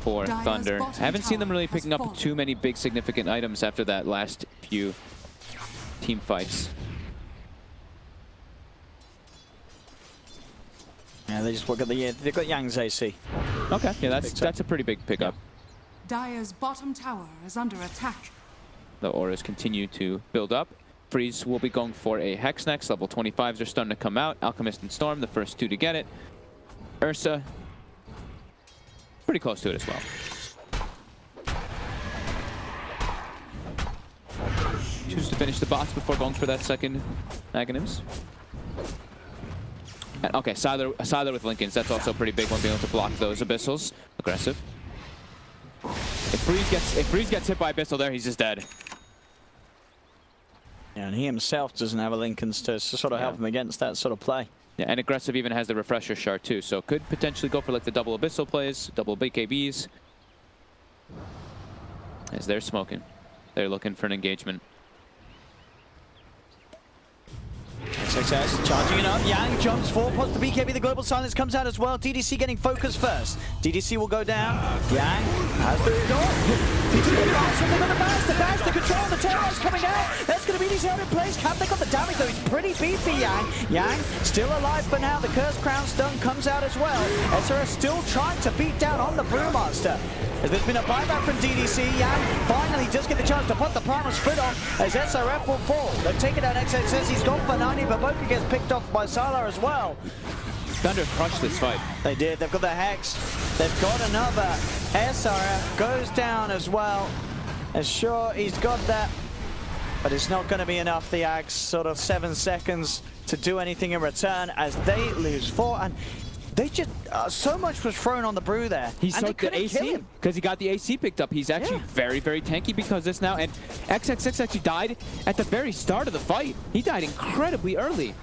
for Thunder? I haven't seen them really picking up too many big significant items after that last few team fights. Yeah, they just look at they've got Yang's AC. Okay, yeah, that's a pretty big pickup. Dire's bottom tower is under attack. The auras continue to build up. Freeze will be going for a Hex next. Level 25s are starting to come out. Alchemist and Storm, the first 2 to get it. Ursa, pretty close to it as well. Choose to finish the bots before going for that second Aghanims. Okay, Siler with Lincolns. That's also pretty big one, being able to block those Abyssals. Aggressive. If Freeze gets hit by Abyssal there, he's just dead. Yeah, and he himself doesn't have a Lincolns to sort of help him against that sort of play. Yeah, and Aggressive even has the Refresher Shard too, so could potentially go for like the double Abyssal plays, double BKBs. As they're smoking. They're looking for an engagement. Success, charging it up. Yang jumps forward, puts the BKB. The Global Silence comes out as well. DDC getting focused first. DDC will go down. Yang has the door. The bash, the control, the terrorize coming out. That's going to be these out in place. Can't take on the damage though. He's pretty beefy, Yang. Yang still alive for now. The Cursed Crown Stone comes out as well. SRS still trying to beat down on the Brewmaster. As there's been a buyback from DDC, Yang finally does get the chance to put the Primal Split on as SRF will fall. They've taken out XXS. He's gone for 90, but Boca gets picked off by Salar as well. Thunder crushed this fight. They did. They've got the Hex. They've got another. SRF goes down as well. And sure, he's got that. But it's not going to be enough. The Ags sort of 7 seconds to do anything in return as they lose 4. And they just, so much was thrown on the Brew there. He soaked the AC because he got the AC picked up. He's actually very, very tanky because of this now. And XXX actually died at the very start of the fight. He died incredibly early.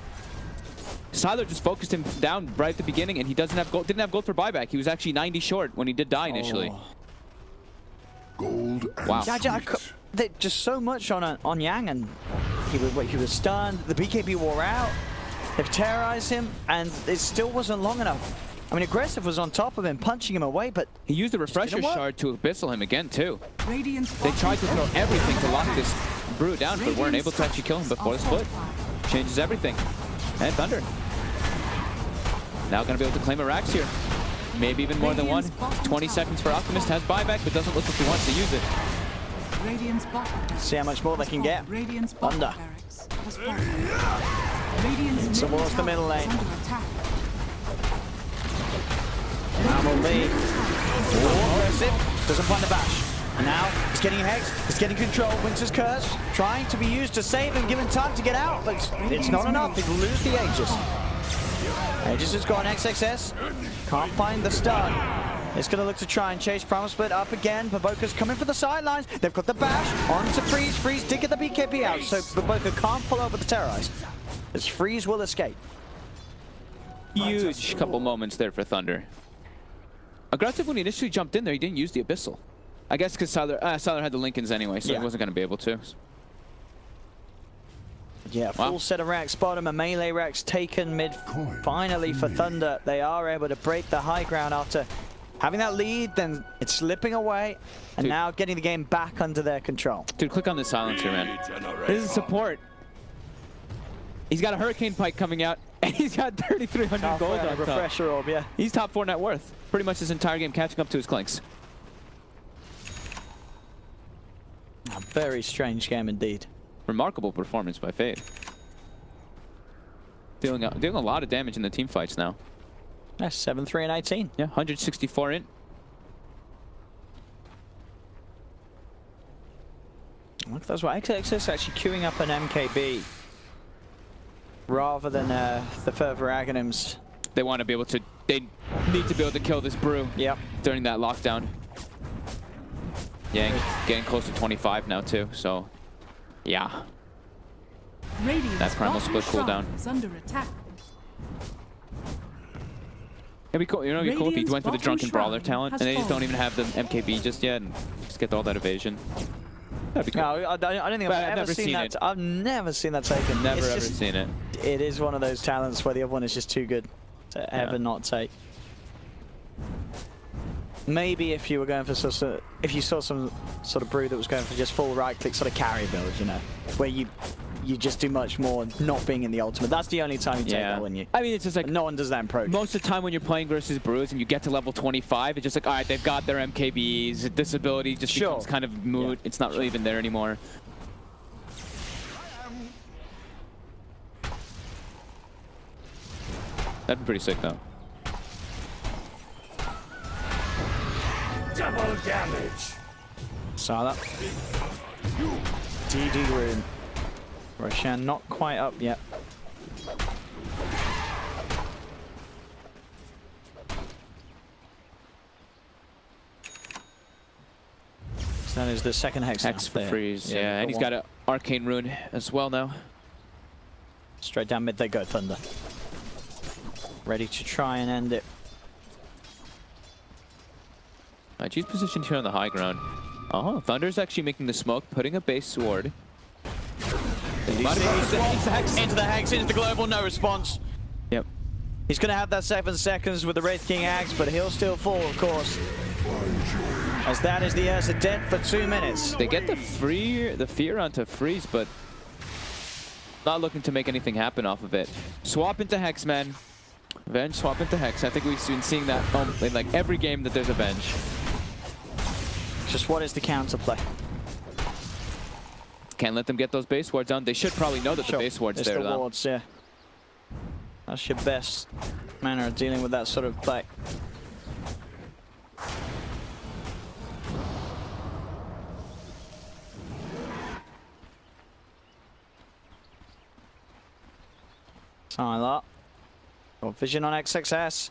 Siler just focused him down right at the beginning, and he didn't have gold for buyback. He was actually 90 short when he did die initially. Gold and wow. Just so much on Yang, and he was stunned. The BKB wore out. They've terrorized him, and it still wasn't long enough. I mean, Aggressive was on top of him, punching him away, but he used the Refresher Shard to Abyssal him again, too. Radiant's They tried to throw everything to lock this Brew down, but weren't able to actually kill him before the split. Changes everything. And Thunder. Now going to be able to claim a Rax here. Maybe even more than one. 20 seconds for Alchemist. Has buyback, but doesn't look like he wants to use it. Radiant's bottom. See how much more they can get. Radiant's Thunder. Towards the middle lane. Now will be aggressive. Doesn't find the bash. And now he's getting Hex. He's getting control. Winter's Curse trying to be used to save him, given time to get out, but it's not enough. He'll lose the Aegis. Aegis has gone XXS. Can't find the stun. It's going to look to try and chase Primal Split up again. Baboka's coming for the sidelines. They've got the bash on to Freeze. Freeze did get the BKB out, so Baboka can't follow up with the Terrorize. As Freeze will escape. Huge couple moments there for Thunder. Aggressive, when he initially jumped in there, he didn't use the Abyssal. I guess because Siler had the Lincolns anyway, so he wasn't going to be able to. Yeah, full set of racks bottom, a melee racks taken mid. Finally for Thunder, they are able to break the high ground after having that lead, then it's slipping away, and now getting the game back under their control. Dude, click on the silencer, man. This is support. He's got a Hurricane Pike coming out, and he's got 3,300 gold on top. Refresher orb, yeah. He's top 4 net worth. Pretty much his entire game catching up to his Clinks. A very strange game indeed. Remarkable performance by Fade. Dealing a lot of damage in the team fights now. Yeah, 7-3 and 18. Yeah, 164 int. Look, that's why XXS actually queuing up an MKB rather than the further Aghanims. They want to be able to. They need to be able to kill this Brew. Yep. During that lockdown. Yeah, getting close to 25 now too. So, yeah. That Primal Split cooldown. Under attack. It'd be cool, you know, it'd be cool if he went for the Drunken Brawler talent, and they just don't even have the MKB just yet, and just get all that evasion. That'd be cool. No, I don't think I've ever seen that. I've never seen that taken. Never ever seen it. It is one of those talents where the other one is just too good to ever not take. Maybe if you were going for if you saw some sort of Brew that was going for just full right-click sort of carry build, you know, where you just do much more not being in the ultimate. That's the only time you take that, wouldn't you? I mean, it's just like no one does that in Pro. Most of the time when you're playing versus Brews and you get to level 25, it's just like, all right, they've got their MKBs. This ability just becomes kind of moot. It's not really even there anymore. That'd be pretty sick, though. Double damage. Saw that. DD Rune. Roshan not quite up yet. So that is the second Hex. Hex for freeze, yeah, and he's got an Arcane Rune as well now. Straight down mid they go, Thunder. Ready to try and end it. IG's positioned here on the high ground. Oh, Thunder's actually making the smoke, putting a base sword. Into the Hex, into the global, no response. Yep. He's going to have that 7 seconds with the Wraith King Axe, but he'll still fall, of course. As that is the Ursa dead for 2 minutes. They get the fear onto freeze, but not looking to make anything happen off of it. Swap into Hex, man. Venge, swap into Hex. I think we've been seeing that in like every game that there's a Venge. Just what is the counterplay? Can't let them get those base wards on. They should probably know that the base ward's it's there, the though. wards, yeah. That's your best manner of dealing with that sort of play. Sylar. Got vision on XXS.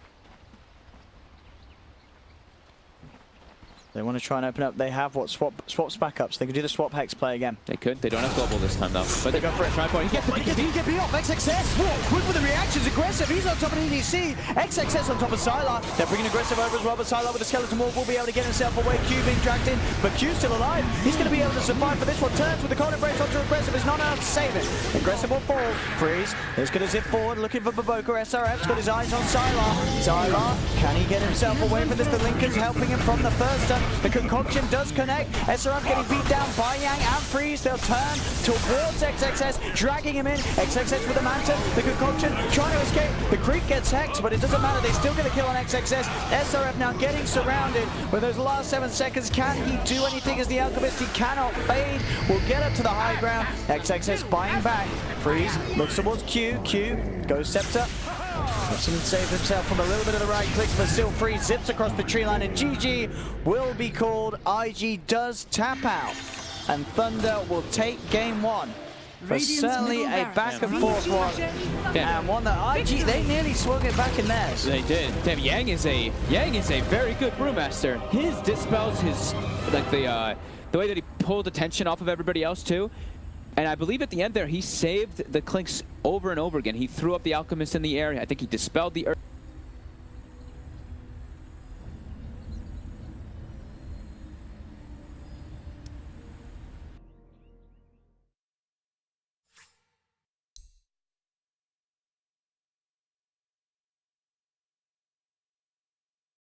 They want to try and open up. They have what swaps backups. They can do the swap Hex play again. They could. They don't have global this time though. But they go for a try point. He gets the BKB. BKB off XXS. Whoa, quick with the reactions, aggressive. He's on top of EDC. XXS on top of Sylar. They're bringing aggressive over as well, but Sylar with the skeleton wall will be able to get himself away. Q being dragged in, but Q's still alive. He's going to be able to survive for this one. Turns with the cold embrace onto aggressive. Is not enough to save it. Aggressive will fall. Freeze. He's going to zip forward, looking for Baboka. SRF's got his eyes on Sylar. Sylar, can he get himself away from this? The Lincoln's helping him from the first turn. The concoction does connect. SRF getting beat down by Yang and Freeze. They'll turn towards XXS, dragging him in. XXS with the Manta. The concoction trying to escape. The creep gets Hex, but it doesn't matter. They still get a kill on XXS. SRF now getting surrounded with those last 7 seconds. Can he do anything as the Alchemist? He cannot. Fade will get up to the high ground. XXS buying back. Freeze looks towards Q. Q goes Scepter. Hudson saved himself from a little bit of the right clicks, but still Freeze zips across the tree line, and GG will be called. IG does tap out, and Thunder will take game 1. But certainly a back and forth one, and one that IG, they nearly swung it back in theirs. They did. Damn, Yang is a very good brewmaster. His dispels, his like the way that he pulled attention off of everybody else too. And I believe at the end there, he saved the Clinks over and over again. He threw up the Alchemist in the air. I think he dispelled the Earth.